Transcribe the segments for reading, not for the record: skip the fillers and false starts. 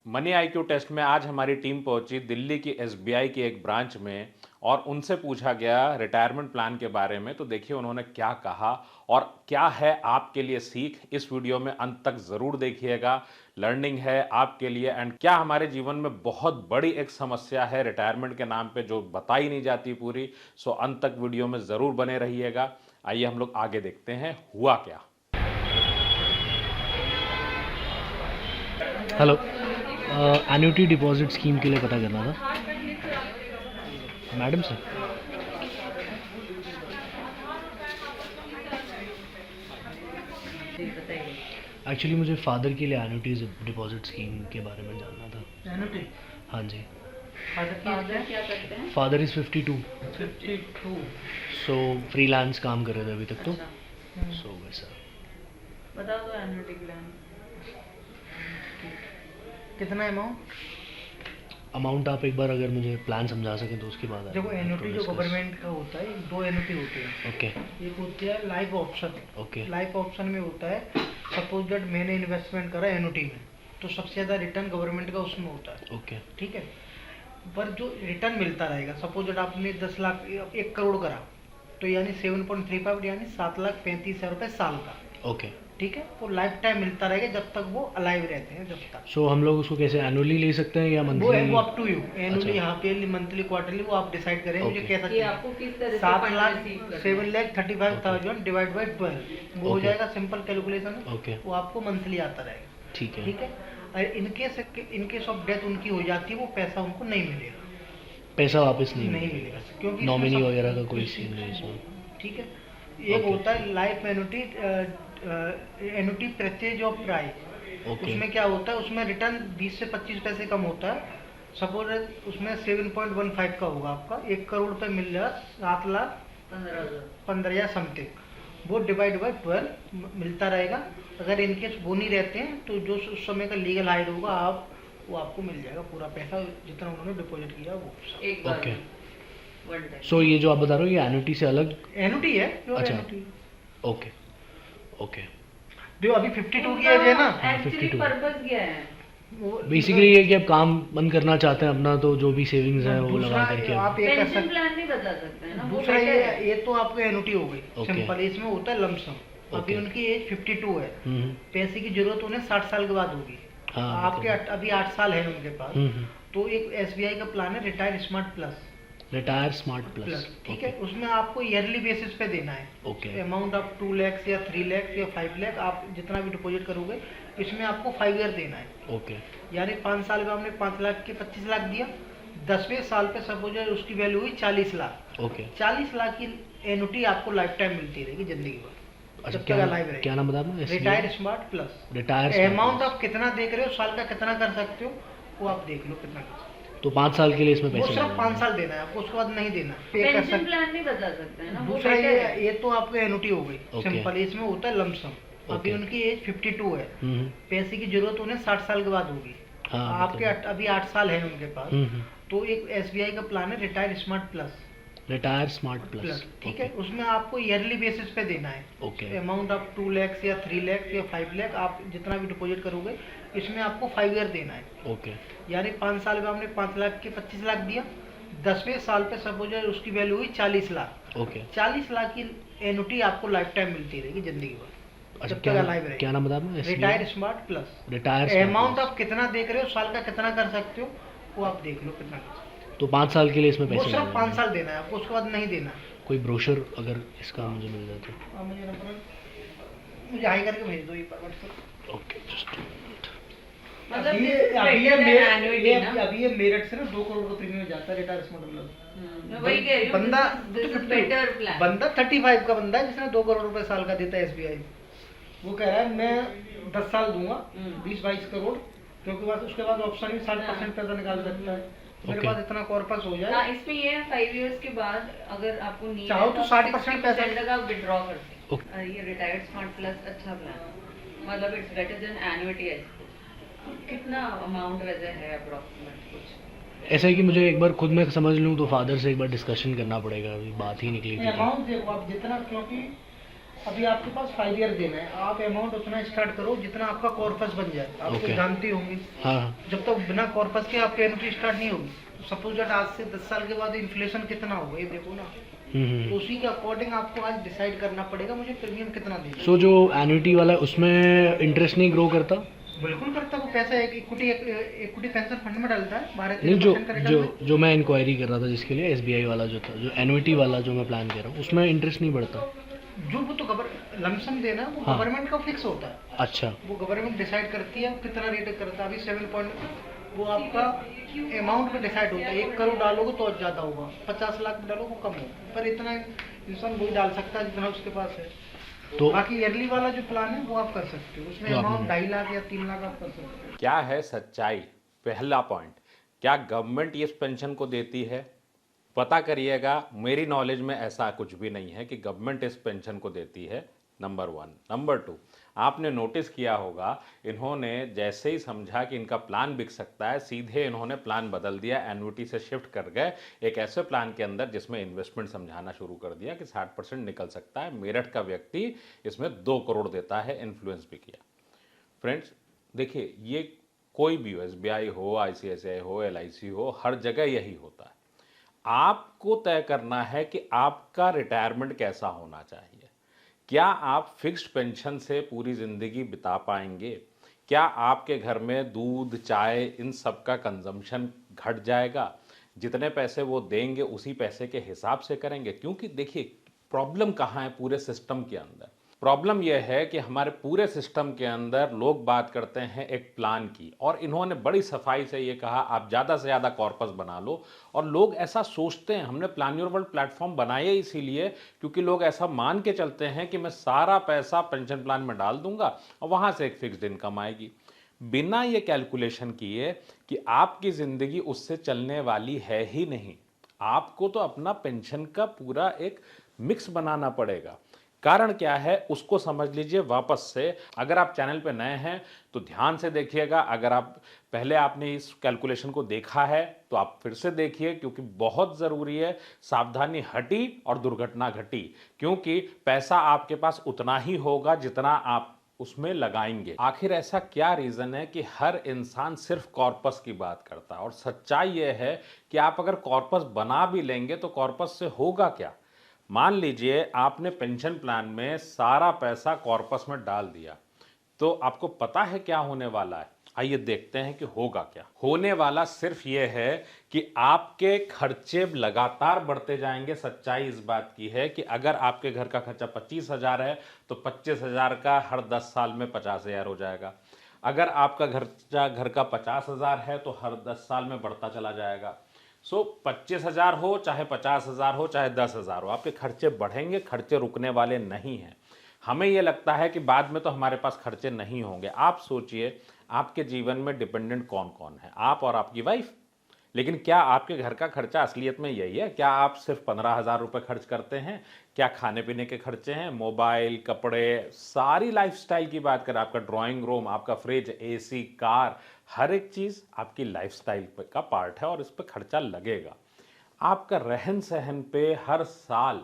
Money IQ test में आज हमारी टीम पहुंची दिल्ली की एसबीआई की एक ब्रांच में और उनसे पूछा गया रिटायरमेंट प्लान के बारे में। तो देखिए उन्होंने क्या कहा और क्या है आपके लिए सीख। इस वीडियो में अंत तक ज़रूर देखिएगा, लर्निंग है आपके लिए। एंड क्या हमारे जीवन में बहुत बड़ी एक समस्या है रिटायरमेंट के नाम पे जो बताई नहीं जाती पूरी। सो अंत तक वीडियो में ज़रूर बने रहिएगा। आइए हम लोग आगे देखते हैं हुआ क्या। हेलो, एन्युटी डिपॉजिट स्कीम के लिए पता करना था मैडम से। एक्चुअली मुझे फादर के लिए एन्युटी डिपॉजिट स्कीम के बारे में जानना था। एन्युटी? हाँ जी। फादर क्या करते हैं? Father is 52। सो फ्रीलांस काम कर रहे थे अभी तक तो। सो वैसा बता दो एन्युटी प्लान कितना अमाउंट आप एक बार अगर मुझे प्लान समझा सकें तो उसके बाद। देखो, एन्युटी जो गवर्नमेंट का होता है, दो एन्युटी होती है। ओके। एक होती है life option. Okay. Life option में होता है, सपोज दैट मैंने इन्वेस्टमेंट करा एन्युटी में, तो सबसे ज़्यादा रिटर्न गवर्नमेंट का उसमें होता है। ओके। ठीक है, पर जो रिटर्न मिलता रहेगा, सपोज दैट आपने 10 लाख 1 करोड़ करा, तो यानी 7.35 यानी 7,35,000 रुपये साल का। ओके। ठीक है, वो लाइफ टाइम मिलता रहेगा जब तक वो अलाइव रहते हैं, जब तक। सो हम लोग उसको कैसे एनुअली ले सकते हैं या मंथली? वो अप टू यू, एनुअली, यहाँ पे मंथली, क्वार्टरली, वो आप डिसाइड करें। मुझे कह सकते हैं आपको किस तरह से 7,35,000 डिवाइड बाई 12 वो हो जाएगा। सिंपल कैलकुलेशन है। ओके। वो आपको मंथली आता रहेगा। ठीक है। ठीक है, और इनकेस ऑफ डेथ उनकी हो जाती है, वो पैसा उनको नहीं मिलेगा। पैसा वापस नहीं मिलेगा क्योंकि नॉमिनी वगैरह का कोई सीन नहीं इसमें। ठीक है, एक होता है life annuity, annuity purchase of price. उसमें क्या होता है, उसमें रिटर्न 20 से 25 पैसे कम होता है। सपोज उसमें 7.15 का होगा, आपका 1 करोड़ रुपये मिल जाएगा, 7,15,000 या समथिंग। वो डिवाइड बाई 12 मिलता रहेगा। अगर इनकेस वो नहीं रहते हैं तो जो उस समय का लीगल हाइड होगा वो आपको मिल जाएगा पूरा पैसा जितना उन्होंने डिपॉजिट किया वो। ओके। सो ये जो आप बता रहे हो ये एन्युटी से अलग एन्युटी है। अच्छा। ओके। ओके। जो अभी 52 की एज है ना, एक्चुअली पर्पस क्या है? बेसिकली ये कि आप काम बंद करना चाहते हैं अपना, तो जो भी सेविंग्स है वो लगा करके आप एक पेंशन प्लान नहीं बता सकते हैं ना। दूसरा ये तो आपको एन्युटी हो गई सिंपल। इसमें होता है लमसम। अभी उनकी एज 52 है, पैसे की जरूरत उन्हें 60 साल के बाद होगी। आपके अभी 8 साल है उनके पास, तो एक एसबीआई का प्लान है retire smart plus. Retire smart plus. ठीक है, उसमें आपको ईयरली बेसिस पे देना है। ओके। अमाउंट आप 2 लाख या 3 लाख या 5 लाख, आप जितना भी डिपॉजिट करोगे, इसमें आपको 5 ईयर देना है। ओके। यानी 5 साल में आपने 5 लाख के 25 लाख दिया, 10वें साल पे सपोज उसकी वैल्यू हुई 40 लाख। ओके। 40 लाख की एन्युटी आपको लाइफ टाइम मिलती रहेगी जिंदगी भर। अच्छा, क्या नाम बता रहे? Retire smart plus. Retire amount आप कितना देख रहे हो, साल का कितना कर सकते हो, वो आप देख लो कितना कर सकते हो। तो 5 साल के लिए इसमें वो पैसे सिर्फ 5 साल देना है आपको, उसके बाद नहीं देना। पेंशन प्लान नहीं बता सकते हैं ना। दूसरा ये तो आपको एन्युटी हो गई सिंपल। इसमें होता है लमसम। अभी उनकी एज 52 है, पैसे की जरूरत उन्हें 60 साल के बाद होगी। आपके अभी 8 साल है उनके पास, तो एक एसबीआई का प्लान है retire smart plus. Retire smart plus. ठीक है, उसमें आपको ईयरली बेसिस पे देना है। ओके। अमाउंट आप 2 लाख या 3 लाख या 5 लाख, आप जितना भी डिपॉजिट करोगे, इसमें आपको 5 ईयर देना है। ओके। यानी 5 साल में आपने 5 लाख के 25 लाख दिया, 10वें साल पे सपोज उसकी वैल्यू हुई 40 लाख। ओके। 40 लाख की एन्युटी आपको लाइफ टाइम मिलती रहेगी जिंदगी भर। अच्छा, क्या नाम बता रहे? Retire smart plus. Retire amount आप कितना देख रहे हो, साल का कितना कर सकते हो, वो आप देख लो कितना कर सकते हो। तो 5 साल के लिए इसमें पैसे? वो सिर्फ 5 साल देना है आपको, उसके बाद नहीं देना। कोई ब्रोशर अगर इसका मुझे मिल जाए तो मुझे हाई करके भेज दो एक बार। ओके, जस्ट मतलब अभी ये मेरठ से ना 2 करोड़ का प्रीमियम जाता है रिटायर स्मार्ट प्लस। वही कह रही हूँ, बंदा बेटर प्लान। बंदा 35 का बंदा है जिसने 2 करोड़ रुपए साल का देता है एसबीआई। वो कह रहा है मैं 10 साल दूंगा 20-22 करोड़, क्योंकि उसके बाद ऑप्शन में 60% पैसा निकाल सकता है। मेरे पास इतना कॉर्पस हो जाए। इसमें ये है 5 इयर्स के बाद अगर आपको नीड चाहो तो 60% पैसा तक आप विड्रॉ कर सकते हैं। ये रिटायर्ड स्मार्ट प्लस अच्छा प्लान है, मतलब इट्स बेटर देन एन्युटी। कितना अमाउंट वैसे है अप्रोक्सीमेट कुछ? ऐसा है कि मुझे एक बार खुद में समझ लूँ तो फादर से एक बार डिस्कशन करना पड़ेगा, अभी बात ही निकली थी। अमाउंट देखो आप जितना, क्योंकि अभी आपके पास 5 ईयर देना है, आप अमाउंट उतना स्टार्ट करो जितना आपका कॉर्पस बन जाए। आप तो Okay. जानते होंगे, हाँ जब तक बिना कॉर्पस के आपकी एनुटी स्टार्ट नहीं होगी, तो सपोज दैट आज से 10 साल के बाद इन्फ्लेशन कितना होगा ये देखो ना, तो उसी के अकॉर्डिंग आपको आज डिसाइड करना पड़ेगा मुझे प्रीमियम कितना देना। सो जो एन्युटी वाला है उसमें इंटरेस्ट नहीं ग्रो करता? बिल्कुल करता है, वो पैसा इक्विटी पेंशन फंड में डालता है, भारत नहीं, जो मैं इंक्वायरी कर रहा था जिसके लिए SBI वाला जो था, जो एन्युटी वाला जो मैं प्लान कर रहा हूँ उसमें इंटरेस्ट नहीं बढ़ता? जो वो तो लमसम देना वो हाँ। गवर्नमेंट का फिक्स होता है। अच्छा। वो गवर्नमेंट डिसाइड करती है कितना रेट करता है। अभी 7 पॉइंट वो आपका अमाउंट में डिसाइड होता है। 1 करोड़ डालोगे तो ज़्यादा होगा, 50 लाख डालोगे कम होगा, पर इतना इंसान वही डाल सकता है जितना उसके पास है। तो बाकी ईयरली वाला जो प्लान है वो आप कर सकते हो, उसमें तो अमाउंट 2.5 लाख या 3 लाख आप कर सकते हो। क्या है सच्चाई? पहला पॉइंट, क्या गवर्नमेंट इस पेंशन को देती है? पता करिएगा, मेरी नॉलेज में ऐसा कुछ भी नहीं है कि गवर्नमेंट इस पेंशन को देती है, नंबर 1। नंबर 2, आपने नोटिस किया होगा इन्होंने जैसे ही समझा कि इनका प्लान बिक सकता है, सीधे इन्होंने प्लान बदल दिया, एन्युटी से शिफ्ट कर गए एक ऐसे प्लान के अंदर जिसमें इन्वेस्टमेंट समझाना शुरू कर दिया कि 60% निकल सकता है। मेरठ का व्यक्ति इसमें 2 करोड़ देता है, इन्फ्लुएंस भी किया। फ्रेंड्स देखिए, ये कोई भी हो, SBI हो, ICICI हो, LIC हो, हर जगह यही होता है। आपको तय करना है कि आपका रिटायरमेंट कैसा होना चाहिए। क्या आप फिक्स्ड पेंशन से पूरी ज़िंदगी बिता पाएंगे? क्या आपके घर में दूध, चाय, इन सब का कंजम्पशन घट जाएगा? जितने पैसे वो देंगे उसी पैसे के हिसाब से करेंगे? क्योंकि देखिए, प्रॉब्लम कहाँ है पूरे सिस्टम के अंदर? प्रॉब्लम यह है कि हमारे पूरे सिस्टम के अंदर लोग बात करते हैं एक प्लान की, और इन्होंने बड़ी सफाई से ये कहा आप ज़्यादा से ज़्यादा कॉर्पस बना लो, और लोग ऐसा सोचते हैं। हमने प्लान योर वर्ल्ड प्लेटफॉर्म बनाया इसीलिए क्योंकि लोग ऐसा मान के चलते हैं कि मैं सारा पैसा पेंशन प्लान में डाल दूंगा और वहाँ से एक फिक्स्ड इनकम आएगी, बिना ये कैलकुलेशन किए कि आपकी ज़िंदगी उससे चलने वाली है ही नहीं। आपको तो अपना पेंशन का पूरा एक मिक्स बनाना पड़ेगा। कारण क्या है उसको समझ लीजिए वापस से। अगर आप चैनल पे नए हैं तो ध्यान से देखिएगा, अगर आप पहले आपने इस कैलकुलेशन को देखा है तो आप फिर से देखिए, क्योंकि बहुत ज़रूरी है। सावधानी हटी और दुर्घटना घटी, क्योंकि पैसा आपके पास उतना ही होगा जितना आप उसमें लगाएंगे। आखिर ऐसा क्या रीज़न है कि हर इंसान सिर्फ कॉर्पस की बात करता है? और सच्चाई यह है कि आप अगर कॉर्पस बना भी लेंगे तो कॉर्पस से होगा क्या? मान लीजिए आपने पेंशन प्लान में सारा पैसा कॉर्पस में डाल दिया, तो आपको पता है क्या होने वाला है? आइए देखते हैं कि होगा क्या। होने वाला सिर्फ ये है कि आपके खर्चे लगातार बढ़ते जाएंगे। सच्चाई इस बात की है कि अगर आपके घर का खर्चा 25,000 है तो 25,000 का हर 10 साल में 50,000 हो जाएगा। अगर आपका खर्चा घर का 50,000 है तो हर 10 साल में बढ़ता चला जाएगा। 25,000 हो चाहे 50,000 हो चाहे 10,000 हो, आपके खर्चे बढ़ेंगे, खर्चे रुकने वाले नहीं हैं। हमें ये लगता है कि बाद में तो हमारे पास खर्चे नहीं होंगे। आप सोचिए, आपके जीवन में डिपेंडेंट कौन कौन है? आप और आपकी वाइफ। लेकिन क्या आपके घर का खर्चा असलियत में यही है? क्या आप सिर्फ 15,000 रुपये खर्च करते हैं? क्या खाने पीने के खर्चे हैं, मोबाइल, कपड़े, सारी लाइफस्टाइल की बात करें, आपका ड्राइंग रूम, आपका फ्रिज, AC, कार, हर एक चीज़ आपकी लाइफस्टाइल का पार्ट है और इस पर खर्चा लगेगा। आपका रहन सहन पे हर साल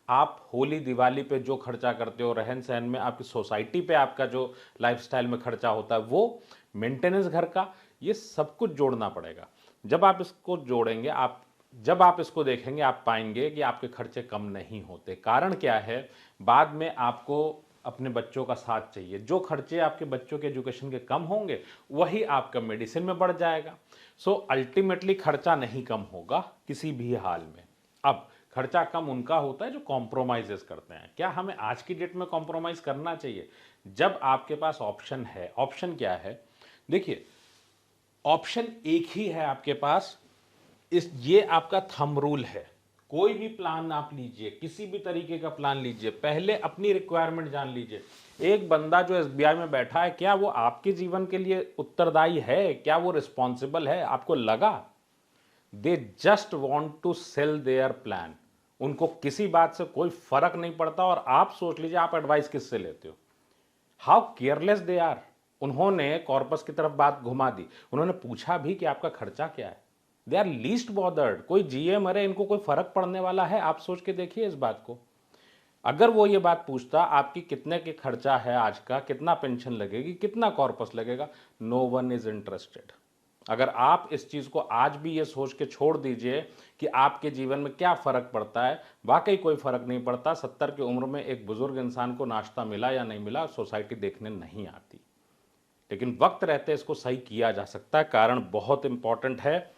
आप होली दिवाली पे जो खर्चा करते हो, रहन सहन में आपकी सोसाइटी पे आपका जो लाइफस्टाइल में खर्चा होता है, वो मेंटेनेंस घर का, ये सब कुछ जोड़ना पड़ेगा। जब आप इसको जोड़ेंगे, जब आप इसको देखेंगे, आप पाएंगे कि आपके खर्चे कम नहीं होते। कारण क्या है? बाद में आपको अपने बच्चों का साथ चाहिए। जो खर्चे आपके बच्चों के एजुकेशन के कम होंगे वही आपका मेडिसिन में बढ़ जाएगा। अल्टीमेटली खर्चा नहीं कम होगा किसी भी हाल में। अब खर्चा कम उनका होता है जो कॉम्प्रोमाइज़ करते हैं। क्या हमें आज की डेट में कॉम्प्रोमाइज़ करना चाहिए? जब आपके पास ऑप्शन है। ऑप्शन क्या है? देखिए, ऑप्शन एक ही है आपके पास। ये आपका थंब रूल है। कोई भी प्लान आप लीजिए, किसी भी तरीके का प्लान लीजिए, पहले अपनी रिक्वायरमेंट जान लीजिए। एक बंदा जो SBI में बैठा है, क्या वो आपके जीवन के लिए उत्तरदायी है? क्या वो रिस्पॉन्सिबल है? आपको लगा? They just want to sell their plan. उनको किसी बात से कोई फर्क नहीं पड़ता। और आप सोच लीजिए, आप एडवाइस किससे लेते हो? How careless they are. उन्होंने कॉर्पस की तरफ बात घुमा दी। उन्होंने पूछा भी कि आपका खर्चा क्या है। They are least bothered. कोई जिए मरे, इनको कोई फर्क पड़ने वाला है? आप सोच के देखिए इस बात को। अगर वो ये बात पूछता आपकी कितने के खर्चा है आज का, कितना पेंशन लगेगी, कितना कॉर्पस लगेगा, नो वन इज इंटरेस्टेड। अगर आप इस चीज़ को आज भी ये सोच के छोड़ दीजिए कि आपके जीवन में क्या फ़र्क पड़ता है, वाकई कोई फ़र्क नहीं पड़ता। 70 की उम्र में एक बुज़ुर्ग इंसान को नाश्ता मिला या नहीं मिला, सोसाइटी देखने नहीं आती। लेकिन वक्त रहते इसको सही किया जा सकता है। कारण बहुत इंपॉर्टेंट है।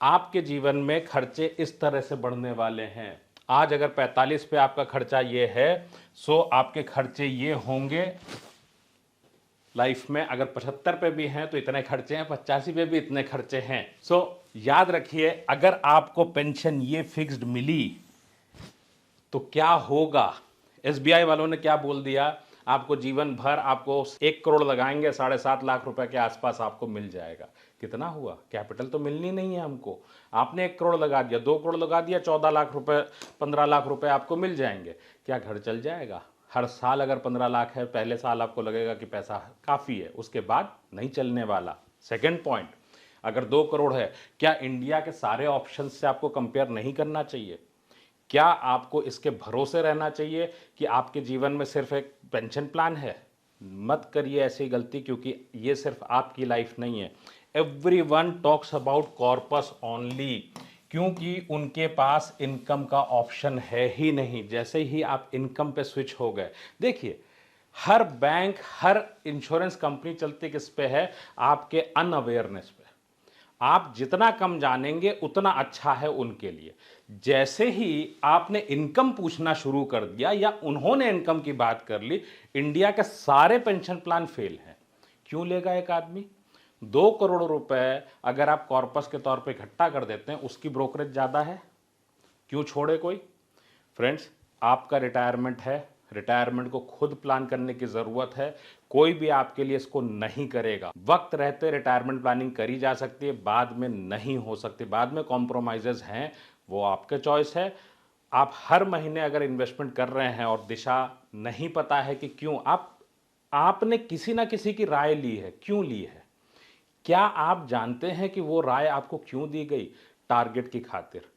आपके जीवन में खर्चे इस तरह से बढ़ने वाले हैं। आज अगर 45 पे आपका खर्चा ये है, सो आपके खर्चे ये होंगे लाइफ में। अगर 75 पे भी हैं तो इतने खर्चे हैं, 85 पे भी इतने खर्चे हैं। सो याद रखिए, अगर आपको पेंशन ये फिक्स्ड मिली तो क्या होगा। एसबीआई वालों ने क्या बोल दिया, आपको जीवन भर आपको 1 करोड़ लगाएंगे, 7.5 लाख रुपए के आसपास आपको मिल जाएगा। कितना हुआ, कैपिटल तो मिलनी नहीं है हमको। आपने 1 करोड़ लगा दिया, 2 करोड़ लगा दिया, 14 लाख रुपए 15 लाख रुपए आपको मिल जाएंगे। क्या घर चल जाएगा? हर साल अगर 15 लाख है, पहले साल आपको लगेगा कि पैसा काफ़ी है, उसके बाद नहीं चलने वाला। सेकेंड पॉइंट, अगर 2 करोड़ है, क्या इंडिया के सारे ऑप्शन से आपको कंपेयर नहीं करना चाहिए? क्या आपको इसके भरोसे रहना चाहिए कि आपके जीवन में सिर्फ एक पेंशन प्लान है? मत करिए ऐसी गलती, क्योंकि ये सिर्फ आपकी लाइफ नहीं है। Everyone talks about corpus only, क्योंकि उनके पास इनकम का ऑप्शन है ही नहीं। जैसे ही आप इनकम पे स्विच हो गए, देखिए हर बैंक, हर इंश्योरेंस कंपनी चलती किस पे है? आपके अनअवेयरनेस पे। आप जितना कम जानेंगे उतना अच्छा है उनके लिए। जैसे ही आपने इनकम पूछना शुरू कर दिया या उन्होंने इनकम की बात कर ली, इंडिया के सारे पेंशन प्लान फेल हैं। क्यों लेगा एक आदमी 2 करोड़ रुपए? अगर आप कॉर्पस के तौर पे इकट्ठा कर देते हैं, उसकी ब्रोकरेज ज़्यादा है, क्यों छोड़े कोई? फ्रेंड्स, आपका रिटायरमेंट है, रिटायरमेंट को खुद प्लान करने की ज़रूरत है। कोई भी आपके लिए इसको नहीं करेगा। वक्त रहते रिटायरमेंट प्लानिंग करी जा सकती है, बाद में नहीं हो सकती। बाद में कॉम्प्रोमाइज़ेस हैं, वो आपके चॉइस है। आप हर महीने अगर इन्वेस्टमेंट कर रहे हैं और दिशा नहीं पता है कि क्यों, आपने किसी ना किसी की राय ली है, क्यों ली है? क्या आप जानते हैं कि वो राय आपको क्यों दी गई? टारगेट की खातिर।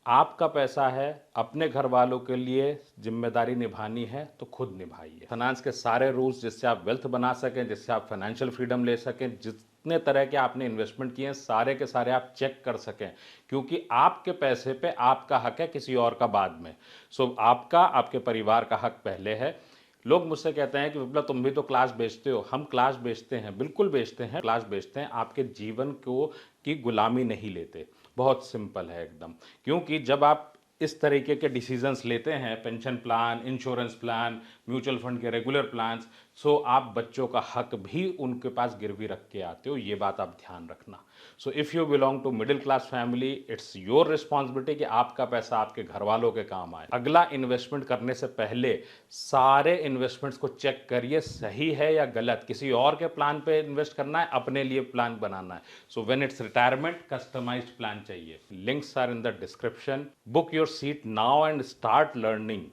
आपका पैसा है, अपने घर वालों के लिए जिम्मेदारी निभानी है तो खुद निभाइए। फाइनेंस के सारे रूल्स, जिससे आप वेल्थ बना सकें, जिससे आप फाइनेंशियल फ्रीडम ले सकें, जितने तरह के आपने इन्वेस्टमेंट किए हैं सारे के सारे आप चेक कर सकें, क्योंकि आपके पैसे पे आपका हक है, किसी और का बाद में। सो आपका, आपके परिवार का हक पहले है। लोग मुझसे कहते हैं कि विप्लव तुम भी तो क्लास बेचते हो। हम क्लास बेचते हैं, बिल्कुल बेचते हैं, क्लास बेचते हैं। आपके जीवन को की गुलामी नहीं लेते। बहुत सिंपल है एकदम। क्योंकि जब आप इस तरीके के डिसीजंस लेते हैं, pension plan, insurance plan, mutual fund के रेगुलर प्लान्स, सो आप बच्चों का हक भी उनके पास गिरवी रख के आते हो। ये बात आप ध्यान रखना। So if you belong to middle class family, it's your responsibility कि आपका पैसा आपके घर वालों के काम आए। अगला इन्वेस्टमेंट करने से पहले सारे इन्वेस्टमेंट्स को चेक करिए, सही है या गलत। किसी और के प्लान पे इन्वेस्ट करना है, अपने लिए प्लान बनाना है। So when it's retirement, customized plan चाहिए। Links are in the description. Book your seat now and start learning.